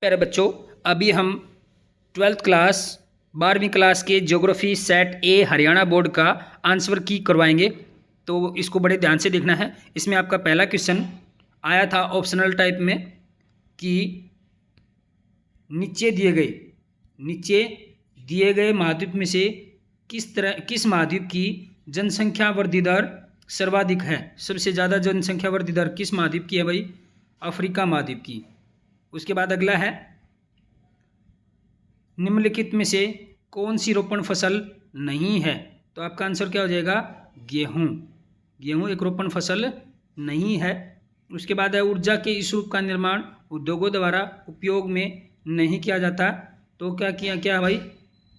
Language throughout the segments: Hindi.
प्यारे बच्चों, अभी हम 12th क्लास 12वीं क्लास के ज्योग्राफी सेट ए हरियाणा बोर्ड का आंसर की करवाएंगे। तो इसको बड़े ध्यान से देखना है। इसमें आपका पहला क्वेश्चन आया था ऑप्शनल टाइप में कि नीचे दिए गए महाद्वीप में से किस महाद्वीप की जनसंख्या वृद्धि दर सर्वाधिक है। सबसे ज़्यादा जनसंख्या वृद्धि दर किस महाद्वीप की है भाई? अफ्रीका महाद्वीप की। उसके बाद अगला है, निम्नलिखित में से कौन सी रोपण फसल नहीं है? तो आपका आंसर क्या हो जाएगा? गेहूं। गेहूं एक रोपण फसल नहीं है। उसके बाद है, ऊर्जा के इस रूप का निर्माण उद्योगों द्वारा उपयोग में नहीं किया जाता। तो क्या भाई?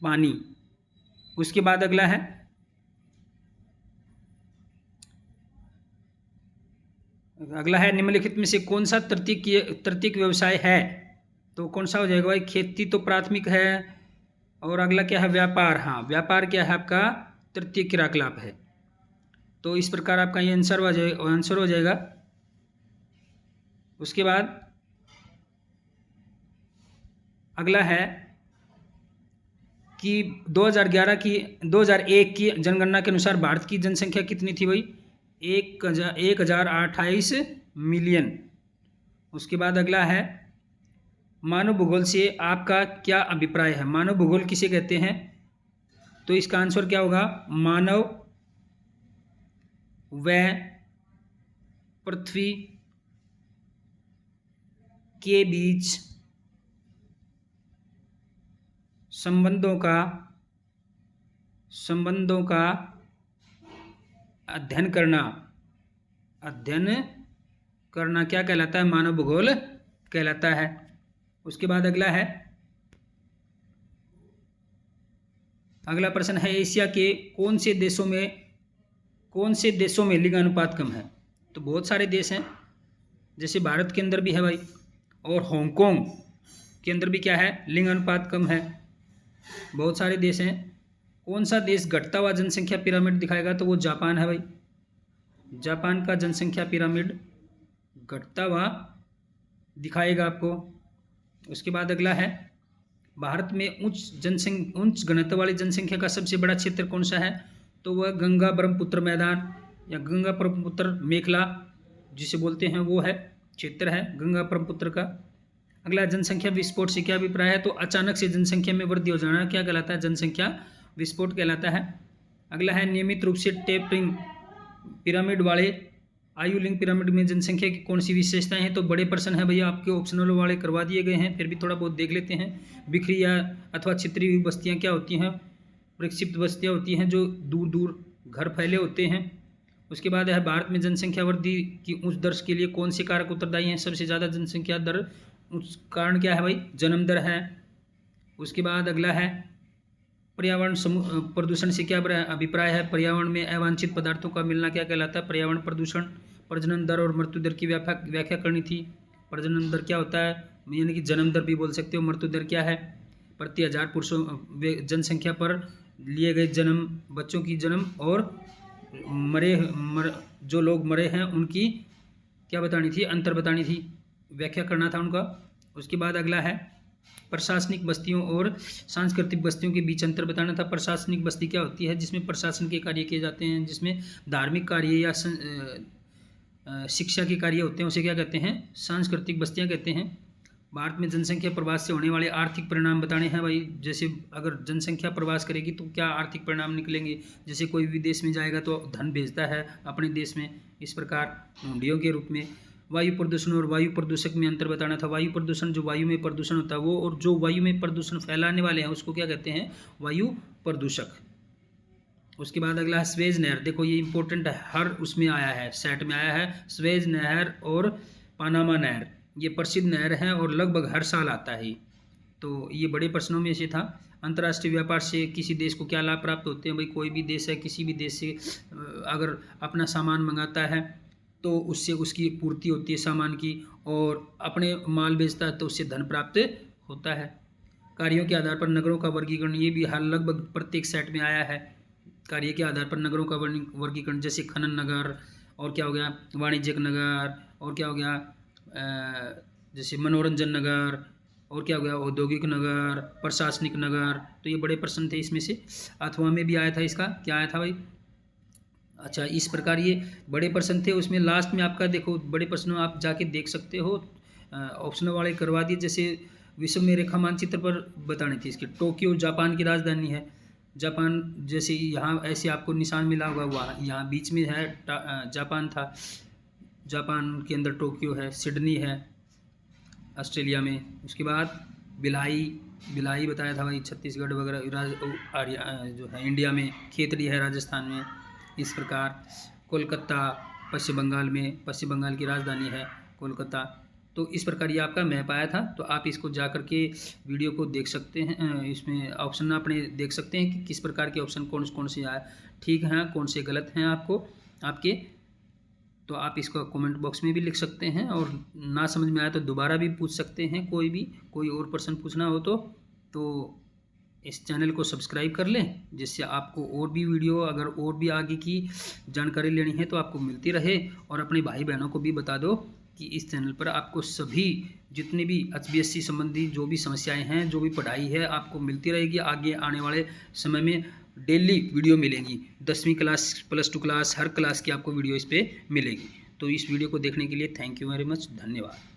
पानी। उसके बाद अगला है, निम्नलिखित में से कौन सा तृतीयक व्यवसाय है? तो कौन सा हो जाएगा भाई? खेती तो प्राथमिक है। और अगला क्या है? व्यापार। हाँ, व्यापार क्या है आपका? तृतीय क्रियाकलाप है। तो इस प्रकार आपका ये आंसर हो जाएगा। उसके बाद अगला है कि 2001 की जनगणना के अनुसार भारत की जनसंख्या कितनी थी भाई? 1028 मिलियन। उसके बाद अगला है, मानव भूगोल से आपका क्या अभिप्राय है? मानव भूगोल किसे कहते हैं? तो इसका आंसर क्या होगा? मानव व पृथ्वी के बीच संबंधों का अध्ययन करना क्या कहलाता है? मानव भूगोल कहलाता है। उसके बाद अगला प्रश्न है, एशिया के कौन से देशों में लिंग अनुपात कम है? तो बहुत सारे देश हैं, जैसे भारत के अंदर भी है भाई, और हांगकांग के अंदर भी क्या है? लिंग अनुपात कम है। बहुत सारे देश हैं। कौन सा देश घटता हुआ जनसंख्या पिरामिड दिखाएगा? तो वो जापान है भाई। जापान का जनसंख्या पिरामिड घटता हुआ दिखाएगा आपको। उसके बाद अगला है, भारत में उच्च घनत्व वाली जनसंख्या का सबसे बड़ा क्षेत्र कौन सा है? तो वह गंगा ब्रह्मपुत्र मैदान या गंगा ब्रह्मपुत्र मेखला जिसे बोलते हैं वो है क्षेत्र है गंगा ब्रह्मपुत्र का। अगला, जनसंख्या विस्फोट से क्या अभिप्राय है? तो अचानक से जनसंख्या में वृद्धि हो जाना क्या कहलाता है? जनसंख्या विस्फोट कहलाता है। अगला है, नियमित रूप से टेपरिंग पिरामिड वाले आयुलिंग पिरामिड में जनसंख्या की कौन सी विशेषताएं हैं? तो बड़े प्रश्न है भैया, आपके ऑप्शनल वाले करवा दिए गए हैं, फिर भी थोड़ा बहुत देख लेते हैं। बिखरी या अथवा छितरी हुई बस्तियां क्या होती हैं? प्रक्षिप्त बस्तियां होती हैं जो दूर दूर घर फैले होते हैं। उसके बाद है, भारत में जनसंख्या वृद्धि की उच्च दर के लिए कौन से कारक उत्तरदायी हैं? सबसे ज़्यादा जनसंख्या दर उच्च कारण क्या है भाई? जन्म दर है। उसके बाद अगला है, पर्यावरण प्रदूषण से क्या अभिप्राय है? पर्यावरण में अवांछित पदार्थों का मिलना क्या कहलाता है? पर्यावरण प्रदूषण। प्रजनन दर और मृत्यु दर की व्याख्या करनी थी। प्रजनन दर क्या होता है? यानी कि जन्म दर भी बोल सकते हो। मृत्यु दर क्या है? प्रति 1000 पुरुषों जनसंख्या पर लिए गए जन्म, बच्चों की जन्म, और जो लोग मरे हैं उनकी क्या बतानी थी? अंतर बतानी थी, व्याख्या करना था उनका। उसके बाद अगला है, प्रशासनिक बस्तियों और सांस्कृतिक बस्तियों के बीच अंतर बताना था। प्रशासनिक बस्ती क्या होती है? जिसमें प्रशासन के कार्य किए जाते हैं, जिसमें धार्मिक कार्य या शिक्षा के कार्य होते हैं, उसे क्या कहते हैं? सांस्कृतिक बस्तियां कहते हैं। भारत में जनसंख्या प्रवास से होने वाले आर्थिक परिणाम बताने हैं भाई। जैसे अगर जनसंख्या प्रवास करेगी तो क्या आर्थिक परिणाम निकलेंगे? जैसे कोई विदेश में जाएगा तो धन भेजता है अपने देश में, इस प्रकार हुंडियों के रूप में। वायु प्रदूषण और वायु प्रदूषक में अंतर बताना था। वायु प्रदूषण जो वायु में प्रदूषण होता है वो, और जो वायु में प्रदूषण फैलाने वाले हैं उसको क्या कहते हैं? वायु प्रदूषक। उसके बाद अगला है, स्वेज नहर। देखो ये इंपॉर्टेंट है, हर उसमें आया है, सेट में आया है। स्वेज नहर और पानामा नहर ये प्रसिद्ध नहर है और लगभग हर साल आता है। तो ये बड़े प्रश्नों में से था। अंतर्राष्ट्रीय व्यापार से किसी देश को क्या लाभ प्राप्त होते हैं? भाई कोई भी देश है, किसी भी देश से अगर अपना सामान मंगाता है तो उससे उसकी पूर्ति होती है सामान की, और अपने माल बेचता है तो उससे धन प्राप्त होता है। कार्यों के आधार पर नगरों का वर्गीकरण, ये भी हर लगभग प्रत्येक सेट में आया है। कार्य के आधार पर नगरों का वर्गीकरण, जैसे खनन नगर, और क्या हो गया? वाणिज्यिक नगर, और क्या हो गया? जैसे मनोरंजन नगर, और क्या हो गया, औद्योगिक नगर, प्रशासनिक नगर, तो ये बड़े प्रश्न थे इसमें से। अथवा में भी आया था, इसका क्या आया था भाई? अच्छा, इस प्रकार ये बड़े प्रश्न थे। उसमें लास्ट में आपका देखो बड़े प्रश्न आप जाके देख सकते हो, ऑप्शन वाले करवा दिए। जैसे विश्व में रेखा मानचित्र पर बतानी थी इसकी, टोक्यो जापान की राजधानी है। जापान जैसे यहाँ ऐसे आपको निशान मिला होगा, वहाँ यहाँ बीच में है जापान था। जापान के अंदर टोक्यो है, सिडनी है ऑस्ट्रेलिया में। उसके बाद भिलाई, भिलाई बताया था भाई छत्तीसगढ़ वगैरह जो है इंडिया में। खेतड़ी है राजस्थान में। इस प्रकार कोलकाता पश्चिम बंगाल में, पश्चिम बंगाल की राजधानी है कोलकाता। तो इस प्रकार ये आपका मैप आया था। तो आप इसको जा कर के वीडियो को देख सकते हैं, इसमें ऑप्शन अपने देख सकते हैं कि किस प्रकार के ऑप्शन कौन कौन से आए ठीक हैं, कौन से गलत हैं आपको आपके। तो आप इसको कमेंट बॉक्स में भी लिख सकते हैं, और ना समझ में आया तो दोबारा भी पूछ सकते हैं। कोई और प्रश्न पूछना हो तो इस चैनल को सब्सक्राइब कर लें, जिससे आपको और भी वीडियो, अगर और भी आगे की जानकारी लेनी है तो आपको मिलती रहे। और अपने भाई बहनों को भी बता दो कि इस चैनल पर आपको सभी जितने भी HBSC संबंधी जो भी समस्याएं हैं, जो भी पढ़ाई है, आपको मिलती रहेगी। आगे आने वाले समय में डेली वीडियो मिलेंगी। 10वीं क्लास, +2 क्लास, हर क्लास की आपको वीडियो इस पर मिलेगी। तो इस वीडियो को देखने के लिए थैंक यू वेरी मच, धन्यवाद।